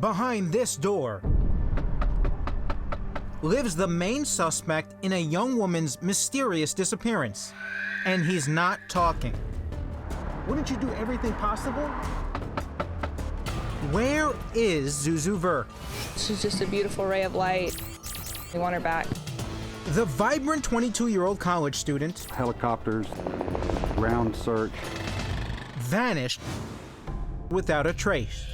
Behind this door lives the main suspect in a young woman's mysterious disappearance. And he's not talking. Wouldn't you do everything possible? Where is Zuzu Verk? She's just a beautiful ray of light. We want her back. The vibrant 22-year-old college student Helicopters, ground search. vanished without a trace.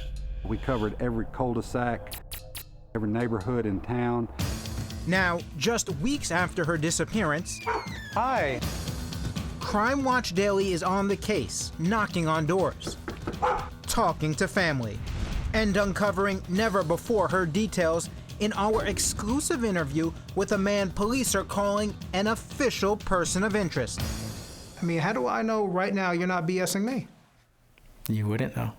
We covered every cul-de-sac, every neighborhood in town. Now, just weeks after her disappearance, Hi. Crime Watch Daily is on the case, knocking on doors, talking to family, and uncovering never-before-heard details in our exclusive interview with a man police are calling an official person of interest. I mean, how do I know right now you're not BSing me? You wouldn't know.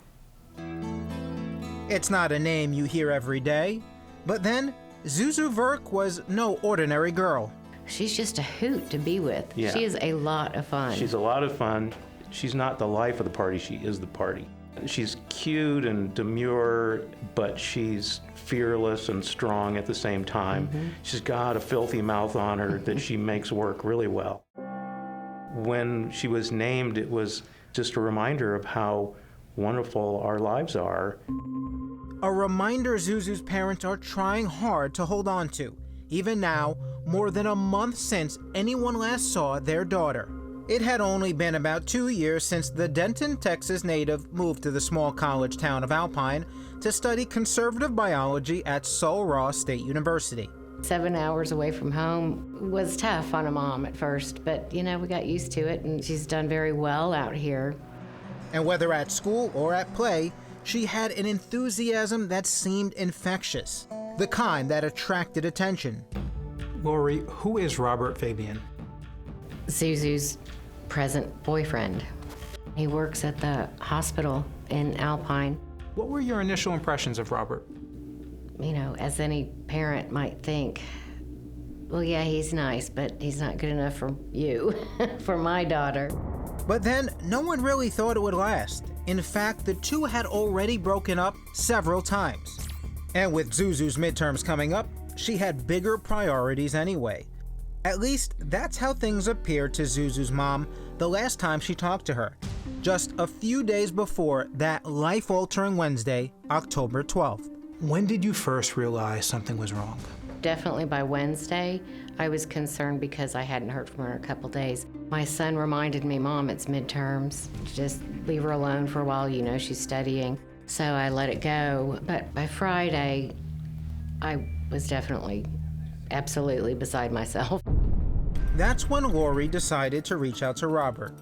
It's not a name you hear every day, but then Zuzu Verk was no ordinary girl. She's just a hoot to be with. Yeah. She is a lot of fun. She's a lot of fun. She's not the life of the party, she is the party. She's cute and demure, but she's fearless and strong at the same time. She's got a filthy mouth on her that she makes work really well. When she was named, it was just a reminder of how wonderful our lives are. A reminder Zuzu's parents are trying hard to hold on to, even now, more than a month since anyone last saw their daughter. It had only been about 2 years since the Denton, Texas native moved to the small college town of Alpine to study conservative biology at Sul Ross State University. 7 hours away from home was tough on a mom at first, but you know, we got used to it, and she's done very well out here. And whether at school or at play, she had an enthusiasm that seemed infectious, the kind that attracted attention. Lori, who is Robert Fabian? Zuzu's present boyfriend. He works at the hospital in Alpine. What were your initial impressions of Robert? You know, as any parent might think, well, yeah, he's nice, but he's not good enough for you, for my daughter. But then, no one really thought it would last. In fact, the two had already broken up several times. And with Zuzu's midterms coming up, she had bigger priorities anyway. At least, that's how things appeared to Zuzu's mom the last time she talked to her, just a few days before that life-altering Wednesday, October 12th. When did you first realize something was wrong? Definitely by Wednesday, I was concerned because I hadn't heard from her in a couple days. My son reminded me, Mom, it's midterms. Just leave her alone for a while, you know, she's studying. So I let it go. But by Friday, I was definitely, absolutely beside myself. That's when Lori decided to reach out to Robert.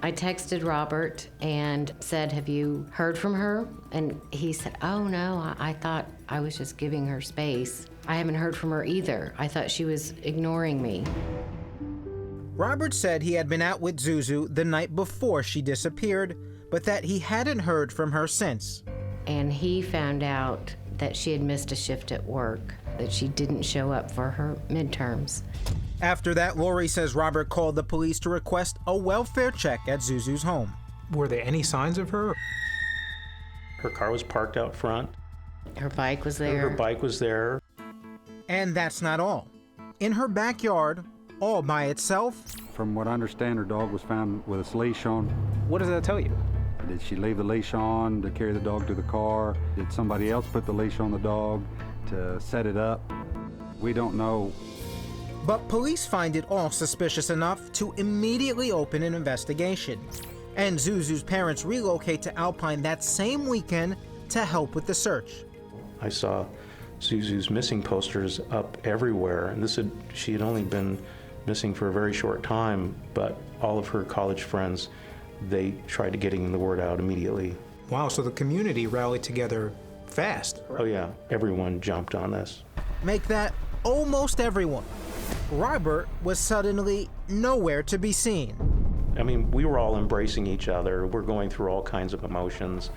I texted Robert and said, have you heard from her? And he said, oh no, I thought I was just giving her space. I haven't heard from her either. I thought she was ignoring me. Robert said he had been out with Zuzu the night before she disappeared, but that he hadn't heard from her since. And he found out that she had missed a shift at work, that she didn't show up for her midterms. After that, Lori says Robert called the police to request a welfare check at Zuzu's home. Were there any signs of her? Her car was parked out front. Her bike was there. Her bike was there. And that's not all. In her backyard, all by itself, From what I understand, her dog was found with its leash on. What does that tell you? Did she leave the leash on to carry the dog to the car? Did somebody else put the leash on the dog to set it up? We don't know. but police find it all suspicious enough to immediately open an investigation. And Zuzu's parents relocate to Alpine that same weekend to help with the search. I saw Zuzu's missing posters up everywhere, and she had only been missing for a very short time, but all of her college friends, they tried to getting the word out immediately. Wow, so the community rallied together fast. Oh yeah, everyone jumped on this. Make that almost everyone. Robert was suddenly nowhere to be seen. I mean, we were all embracing each other. We're going through all kinds of emotions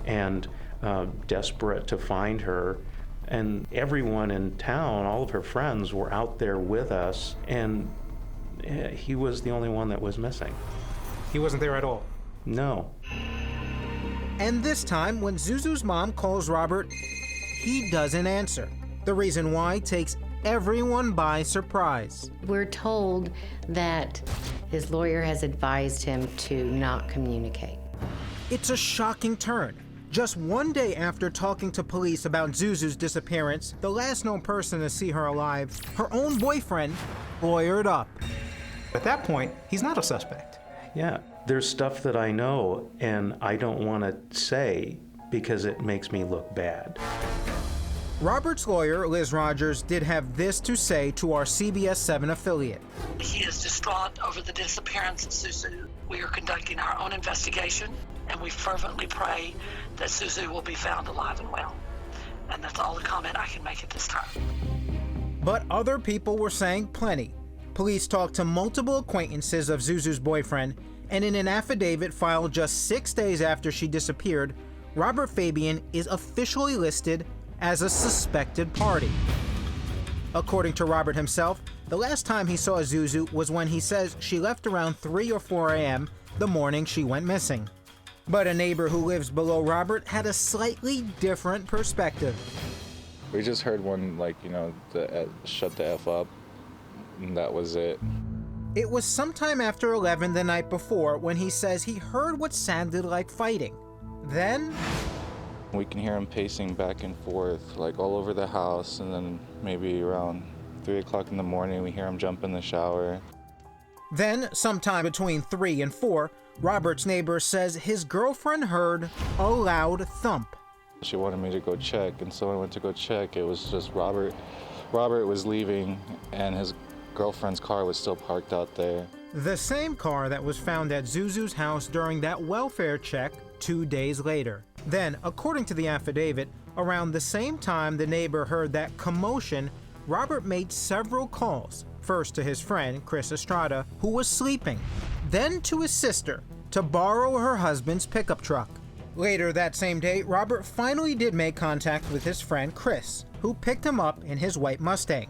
and desperate to find her. And everyone in town, all of her friends, were out there with us, and he was the only one that was missing. He wasn't there at all. No. And this time, when Zuzu's mom calls Robert, he doesn't answer. The reason why takes everyone by surprise. We're told that his lawyer has advised him to not communicate. It's a shocking turn. Just one day after talking to police about Zuzu's disappearance, the last known person to see her alive, her own boyfriend, lawyered up. At that point, he's not a suspect. Yeah, there's stuff that I know and I don't want to say because it makes me look bad. Robert's lawyer, Liz Rogers, did have this to say to our CBS 7 affiliate. He is distraught over the disappearance of Zuzu. We are conducting our own investigation, and we fervently pray that Zuzu will be found alive and well. And that's all the comment I can make at this time. But other people were saying plenty. Police talked to multiple acquaintances of Zuzu's boyfriend, and in an affidavit filed just 6 days after she disappeared, Robert Fabian is officially listed as a suspected party. According to Robert himself, the last time he saw Zuzu was when he says she left around 3 or 4 a.m. the morning she went missing. But a neighbor who lives below Robert had a slightly different perspective. We just heard one, shut the F up, and that was it. It was sometime after 11 the night before when he says he heard what sounded like fighting. Then We can hear him pacing back and forth, all over the house, and then maybe around 3 o'clock in the morning, we hear him jump in the shower. Then, sometime between 3 and 4, Robert's neighbor says his girlfriend heard a loud thump. She wanted me to go check, and so when I went to go check, it was just Robert. Robert was leaving, and his girlfriend's car was still parked out there. The same car that was found at Zuzu's house during that welfare check 2 days later. Then, according to the affidavit, around the same time the neighbor heard that commotion, Robert made several calls, first to his friend, Chris Estrada, who was sleeping, then to his sister, to borrow her husband's pickup truck. Later that same day, Robert finally did make contact with his friend Chris, who picked him up in his white Mustang.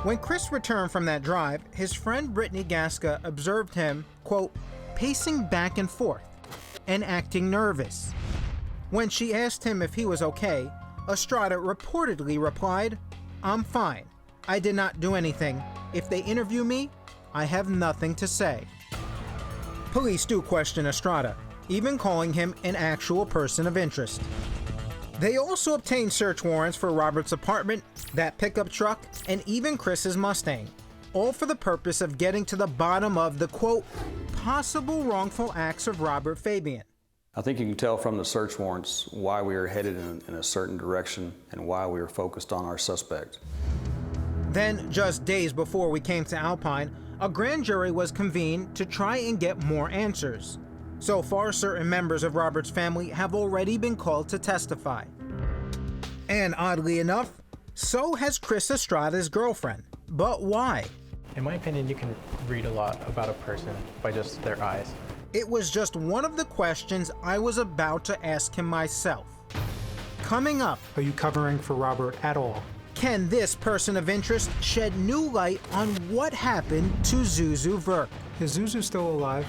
When Chris returned from that drive, his friend Brittany Gasca observed him, quote, pacing back and forth and acting nervous. When she asked him if he was okay, Estrada reportedly replied, "I'm fine. I did not do anything. If they interview me, I have nothing to say." Police do question Estrada, even calling him an actual person of interest. They also obtained search warrants for Robert's apartment, that pickup truck, and even Chris's Mustang, all for the purpose of getting to the bottom of the, quote, possible wrongful acts of Robert Fabian. I think you can tell from the search warrants why we are headed in a certain direction and why we are focused on our suspect. Then, just days before we came to Alpine, a grand jury was convened to try and get more answers. So far, certain members of Robert's family have already been called to testify. And oddly enough, so has Chris Estrada's girlfriend. But why? In my opinion, you can read a lot about a person by just their eyes. It was just one of the questions I was about to ask him myself. Coming up, Are you covering for Robert at all? can this person of interest shed new light on what happened to Zuzu Verk? Is Zuzu still alive?